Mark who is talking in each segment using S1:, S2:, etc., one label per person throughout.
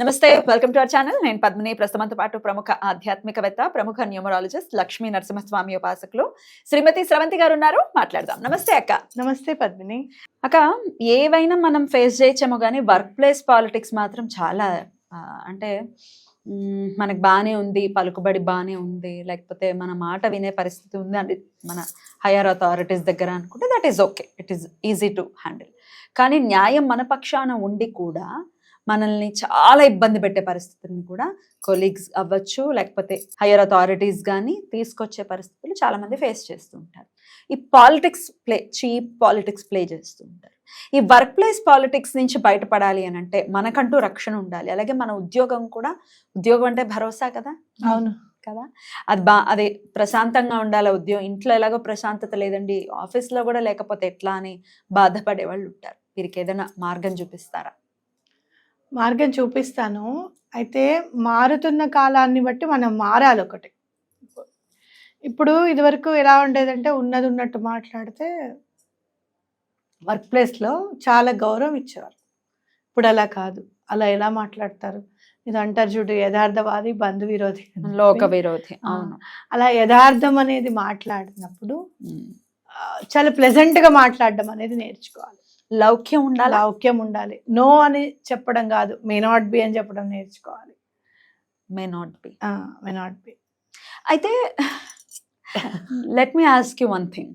S1: నమస్తే, welcome to our channel. నేను పద్మిని. ప్రస్తుతంతో పాటు ప్రముఖ ఆధ్యాత్మికవేత్త, ప్రముఖ న్యూమరాలజిస్ట్, లక్ష్మీ నరసింహస్వామి ఉపాసకులు శ్రీమతి స్రవంతి గారు ఉన్నారు. మాట్లాడదాం. నమస్తే అక్క.
S2: నమస్తే పద్మిని.
S1: అక్క, ఏవైనా మనం ఫేస్ చేయొచ్చేమో కానీ వర్క్ ప్లేస్ పాలిటిక్స్ మాత్రం చాలా అంటే మనకు బాగానే ఉంది, పలుకుబడి బాగానే ఉంది, లేకపోతే మన మాట వినే పరిస్థితి ఉంది అంటే మన హైయర్ అథారిటీస్ దగ్గర అనుకుంటే that is okay, it is easy to handle. కానీ న్యాయం మన పక్షాన ఉండి కూడా మనల్ని చాలా ఇబ్బంది పెట్టే పరిస్థితిని కూడా కొలీగ్స్ అవ్వచ్చు, లేకపోతే హైయర్ అథారిటీస్ కానీ తీసుకొచ్చే పరిస్థితులు చాలా మంది ఫేస్ చేస్తూ ఉంటారు. ఈ పాలిటిక్స్ చీప్ పాలిటిక్స్ ప్లే చేస్తూ ఉంటారు. ఈ వర్క్ ప్లేస్ పాలిటిక్స్ నుంచి బయటపడాలి అని అంటే మనకంటూ రక్షణ ఉండాలి. అలాగే మన ఉద్యోగం కూడా, ఉద్యోగం అంటే భరోసా కదా.
S2: అవును
S1: కదా, అది ప్రశాంతంగా ఉండాలి. ఉద్యోగం ఇంట్లో ఎలాగో ప్రశాంతత లేదండి, ఆఫీస్లో కూడా లేకపోతే ఎట్లా అని బాధపడే వాళ్ళు ఉంటారు. వీరికి ఏదైనా మార్గం చూపిస్తారా?
S2: మార్గం చూపిస్తాను. అయితే మారుతున్న కాలాన్ని బట్టి మనం మారాలి. ఒకటి, ఇప్పుడు ఇదివరకు ఎలా ఉండేదంటే ఉన్నది ఉన్నట్టు మాట్లాడితే వర్క్ ప్లేస్లో చాలా గౌరవం ఇచ్చేవారు. ఇప్పుడు అలా కాదు. అలా ఎలా మాట్లాడతారు? ఇది అంటారు చూడు, యథార్థవాది బంధు విరోధి,
S1: లోక విరోధి. అవును.
S2: అలా యథార్థం అనేది మాట్లాడినప్పుడు చాలా ప్లెజెంట్గా మాట్లాడడం అనేది నేర్చుకోవాలి.
S1: లౌక్యం ఉండాలి.
S2: లౌక్యం ఉండాలి. నో అని చెప్పడం కాదు, మే నాట్ బి అని చెప్పడం నేర్చుకోవాలి.
S1: May not be. అయితే let me ask you one thing.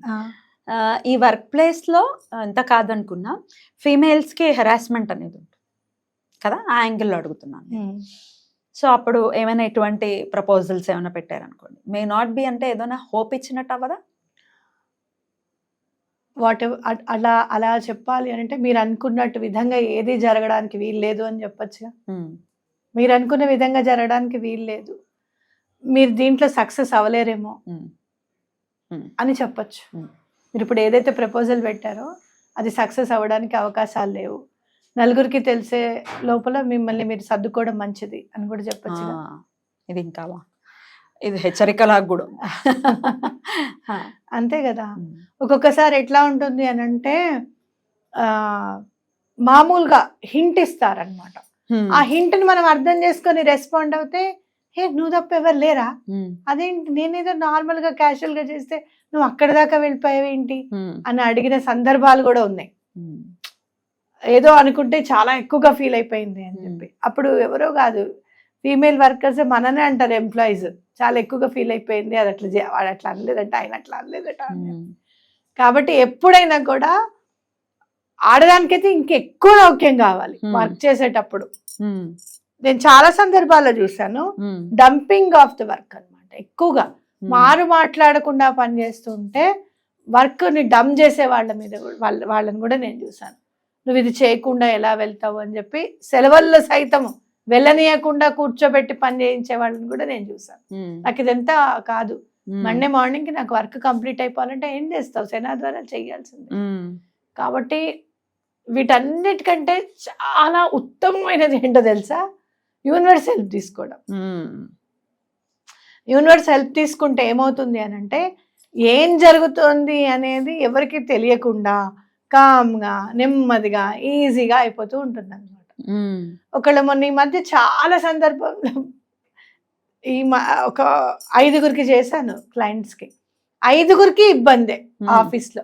S1: ఈ వర్క్ ప్లేస్లో ఎంత కాదనుకున్నా ఫీమేల్స్కి హెరాస్మెంట్ అనేది ఉంటుంది కదా, ఆ యాంగిల్లో అడుగుతున్నాను. సో అప్పుడు ఏమైనా ఇటువంటి ప్రపోజల్స్ ఏమైనా పెట్టారనుకోండి, మే నాట్ బి అంటే ఏదైనా హోప్ ఇచ్చినట్టు అవ్వదా?
S2: వాట్ ఎవర్ అలా చెప్పాలి అంటే మీరు అనుకున్నట్టు విధంగా ఏది జరగడానికి వీల్లేదు అని చెప్పొచ్చుగా. మీరు అనుకున్న విధంగా జరగడానికి వీల్లేదు, మీరు దీంట్లో సక్సెస్ అవ్వలేరేమో అని చెప్పొచ్చు. మీరు ఇప్పుడు ఏదైతే ప్రపోజల్ పెట్టారో అది సక్సెస్ అవ్వడానికి అవకాశాలు లేవు, నలుగురికి తెలిసే లోపల మిమ్మల్ని మీరు సర్దుకోవడం మంచిది అని కూడా చెప్పొచ్చు.
S1: ఇది ఇంకా ఇది హెచ్చరికలా కూడా
S2: అంతే కదా. ఒక్కొక్కసారి ఎట్లా ఉంటుంది అని అంటే మామూలుగా హింట్ ఇస్తారనమాట. ఆ హింట్ ని మనం అర్థం చేసుకొని రెస్పాండ్ అవుతే, హే నువ్వు తప్ప ఎవరు లేరా, అదేంటి నేనేదో నార్మల్ గా క్యాజువల్ గా చేస్తే నువ్వు అక్కడ దాకా వెళ్ళిపోయావేంటి అని అడిగిన సందర్భాలు కూడా ఉన్నాయి. ఏదో అనుకుంటే చాలా ఎక్కువగా ఫీల్ అయిపోయింది అని చెప్పి, అప్పుడు ఎవరో కాదు ఫీమేల్ వర్కర్స్ మననే అంటారు, ఎంప్లాయీస్ చాలా ఎక్కువగా ఫీల్ అయిపోయింది, అది అట్లా వాడు అట్లా అనలేదట, ఆయన అట్లా అనలేదట. కాబట్టి ఎప్పుడైనా కూడా ఆడదానికైతే ఇంకెక్కువ లౌక్యం కావాలి వర్క్ చేసేటప్పుడు. నేను చాలా సందర్భాల్లో చూసాను డంపింగ్ ఆఫ్ ద వర్క్ అనమాట. ఎక్కువగా మాట్లాడకుండా పని చేస్తుంటే వర్క్ ని డమ్ చేసే వాళ్ళ మీద వాళ్ళని కూడా నేను చూసాను. నువ్వు ఇది చేయకుండా ఎలా వెళ్తావు అని చెప్పి సెలవుల్లో సైతం వెళ్ళనీయకుండా కూర్చోబెట్టి పని చేయించే వాళ్ళని కూడా నేను చూసాను. నాకు ఇదంతా కాదు, మండే మార్నింగ్ కి నాకు వర్క్ కంప్లీట్ అయిపోవాలంటే ఏం చేస్తావు, సెనా ద్వారా చేయాల్సిందే. కాబట్టి వీటన్నిటికంటే చాలా ఉత్తమమైనది ఏంటో తెలుసా, యూనివర్స్ హెల్ప్ తీసుకోవడం. యూనివర్స్ హెల్ప్ తీసుకుంటే ఏమవుతుంది అని అంటే, ఏం జరుగుతుంది అనేది ఎవరికి తెలియకుండా కామ్గా నెమ్మదిగా ఈజీగా అయిపోతూ ఉంటుంది అనమాట. ఒకళ్ళు మొన్న ఈ మధ్య చాలా సందర్భంలో ఒక 5గురికి చేశాను క్లయింట్స్ కి, 5గురికి ఇబ్బందే ఆఫీస్ లో.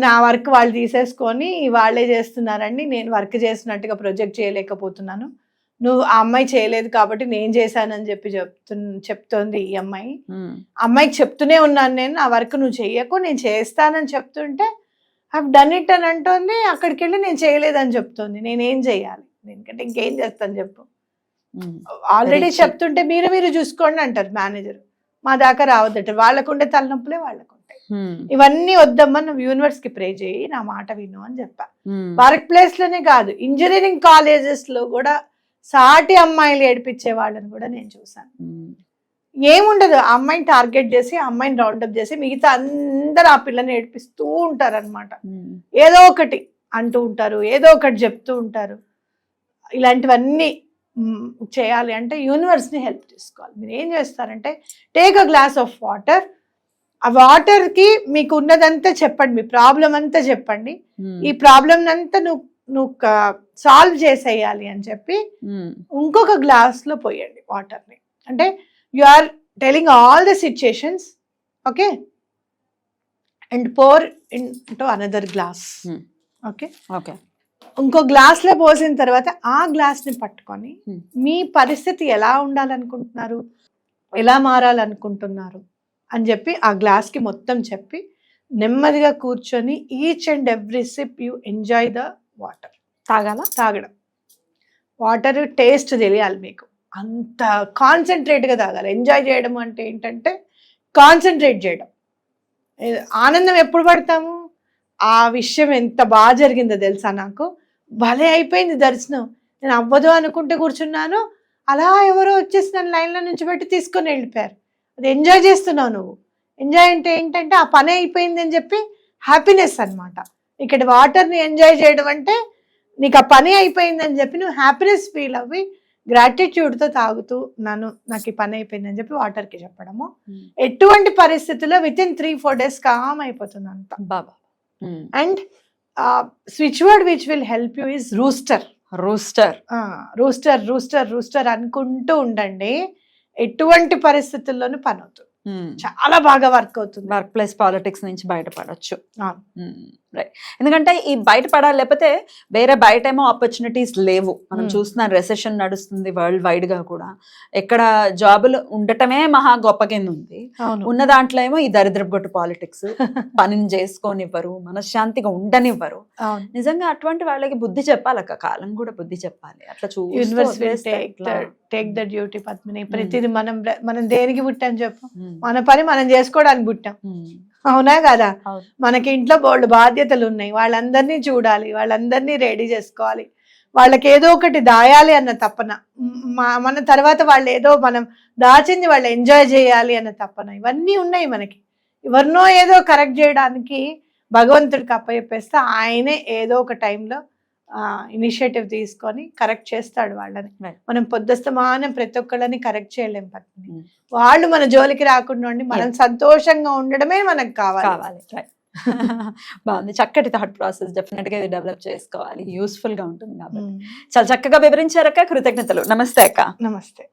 S2: నా వర్క్ వాళ్ళు తీసేసుకొని వాళ్ళే చేస్తున్నారండి, నేను వర్క్ చేసినట్టుగా ప్రొజెక్ట్ చేయలేకపోతున్నాను, నువ్వు ఆ అమ్మాయి చేయలేదు కాబట్టి నేను చేశానని చెప్పి చెప్తోంది ఈ అమ్మాయి. అమ్మాయికి చెప్తూనే ఉన్నాను నేను, ఆ వర్క్ నువ్వు చెయ్యకు నేను చేస్తానని చెప్తుంటే ఐవ్ డన్ ఇట్ అని అంటోంది, అక్కడికి వెళ్ళి నేను చేయలేదని చెప్తోంది. నేనేం చెయ్యాలి, ఎందుకంటే ఇంకేం చేస్తాను చెప్పు. ఆల్రెడీ చెప్తుంటే మీరు చూసుకోండి అంటారు మేనేజర్, మా దాకా రావద్దట. వాళ్ళకుండే తలనొప్పులే వాళ్ళకుంటాయి. ఇవన్నీ వద్దమ్మా, నువ్వు యూనివర్స్ కి ప్రే చేయి, నా మాట విను అని చెప్పా. వర్క్ ప్లేస్ లోనే కాదు, ఇంజనీరింగ్ కాలేజెస్ లో కూడా సాటి అమ్మాయిలు ఏడిపించే వాళ్ళని కూడా నేను చూసాను. ఏముండదు, ఆ అమ్మాయిని టార్గెట్ చేసి అమ్మాయిని రౌండప్ చేసి మిగతా అందరు ఆ పిల్లని ఏడిపిస్తూ ఉంటారు అనమాట. ఏదో ఒకటి అంటూ ఉంటారు, ఏదో ఒకటి చెప్తూ ఉంటారు. ఇలాంటివన్నీ చేయాలి అంటే యూనివర్స్ ని హెల్ప్ తీసుకోవాలి. మీరు ఏం చేస్తారంటే, take a glass of water, ఆ వాటర్ కి మీకు ఉన్నదంతా చెప్పండి, మీ ప్రాబ్లం అంతా చెప్పండి. ఈ ప్రాబ్లం అంతా నువ్వు నువ్వు సాల్వ్ చేసేయాలి అని చెప్పి ఇంకొక గ్లాస్ లో పోయండి వాటర్ని. అంటే you are telling all the situations, okay, and pour in to another glass. Okay,
S1: okay.
S2: ఇంకో గ్లాస్ లో పోసిన తర్వాత ఆ గ్లాస్ ని పట్టుకొని మీ పరిస్థితి ఎలా ఉండాలనుకుంటున్నారు, ఎలా మారాలనుకుంటున్నారు అని చెప్పి ఆ గ్లాస్ కి మొత్తం చెప్పి నెమ్మదిగా కూర్చొని each and every SIP you enjoy the water. తాగడం, వాటర్ టేస్ట్ తెలియాలి మీకు, అంత కాన్సన్ట్రేట్గా తాగాలి. ఎంజాయ్ చేయడం అంటే ఏంటంటే కాన్సన్ట్రేట్ చేయడం. ఆనందం ఎప్పుడు పడతాము, ఆ విషయం ఎంత బాగా జరిగిందో తెలుసా, నాకు భలే అయిపోయింది దర్శనం, నేను అవ్వదు అనుకుంటే కూర్చున్నాను, అలా ఎవరో వచ్చేసి నన్ను లైన్లో నుంచి పెట్టి తీసుకొని వెళ్ళిపోయారు. అది ఎంజాయ్ చేస్తున్నావు నువ్వు. ఎంజాయ్ అంటే ఏంటంటే ఆ పని అయిపోయింది అని చెప్పి హ్యాపీనెస్ అనమాట. ఇక్కడ వాటర్ని ఎంజాయ్ చేయడం అంటే నీకు ఆ పని అయిపోయిందని చెప్పి నువ్వు హ్యాపీనెస్ ఫీల్ అవ్వి గ్రాటిట్యూడ్తో తాగుతూ నాకు ఈ పని అయిపోయింది అని చెప్పి వాటర్కి చెప్పడము. ఎటువంటి పరిస్థితుల్లో విత్ ఇన్ 3-4 days కామ్ అయిపోతుంది అంత బాబా. And switch word which will help you is rooster. Rooster అనుకుంటూ ఉండండి, ఎటువంటి పరిస్థితుల్లోనూ పని అవుతుంది, చాలా బాగా వర్క్ అవుతుంది.
S1: వర్క్ ప్లేస్ పాలిటిక్స్ నుంచి బయటపడవచ్చు. ఎందుకంటే ఈ బయటపడాలి, లేకపోతే వేరే బయట ఏమో ఆపర్చునిటీస్ లేవు. మనం చూస్తున్నాం, రెసెషన్ నడుస్తుంది వరల్డ్ వైడ్ గా కూడా, ఎక్కడ జాబులు ఉండటమే మహా గొప్ప కింద ఉంది. ఉన్న దాంట్లో ఏమో ఈ దరిద్రపు గొట్టు పాలిటిక్స్, పనిని చేసుకోనివ్వరు, మనశ్శాంతిగా ఉండనివ్వరు. నిజంగా అటువంటి వాళ్ళకి బుద్ధి చెప్పాలక్క, కాలం కూడా బుద్ధి చెప్పాలి. అట్లా
S2: టేక్ ద డ్యూటీ పద్మిని. ప్రతిదీ మనం దేనికి పుట్టాం చెప్పు, మన పని మనం చేసుకోవడానికి పుట్టాం, అవునా కదా? మనకి ఇంట్లో బోల్డ్ బాధ్యతలు ఉన్నాయి, వాళ్ళందరినీ చూడాలి, వాళ్ళందరినీ రెడీ చేసుకోవాలి, వాళ్ళకి ఏదో ఒకటి దాయాలి అన్న తపన, మన తర్వాత వాళ్ళు ఏదో మనం దాచింది వాళ్ళు ఎంజాయ్ చేయాలి అన్న తపన, ఇవన్నీ ఉన్నాయి మనకి. ఎవరినో ఏదో కరెక్ట్ చేయడానికి భగవంతుడికి అప్పచెప్పేస్తే ఆయనే ఏదో ఒక టైంలో ఇనిషియేటివ్ తీసుకొని కరెక్ట్ చేస్తాడు వాళ్ళని. మనం పొద్దుస్తమానం ప్రతి ఒక్కళ్ళని కరెక్ట్ చేయలేం పత్ని. వాళ్ళు మన జోలికి రాకుండా ఉండి మనం సంతోషంగా ఉండడమే మనకు కావాలి.
S1: బాగుంది, చక్కటి థాట్ ప్రాసెస్. డెఫినెట్ గా ఇది డెవలప్ చేసుకోవాలి, యూస్ఫుల్ గా ఉంటుంది కాబట్టి చాలా చక్కగా వివరించారక్క. కృతజ్ఞతలు. నమస్తే అక్క.
S2: నమస్తే.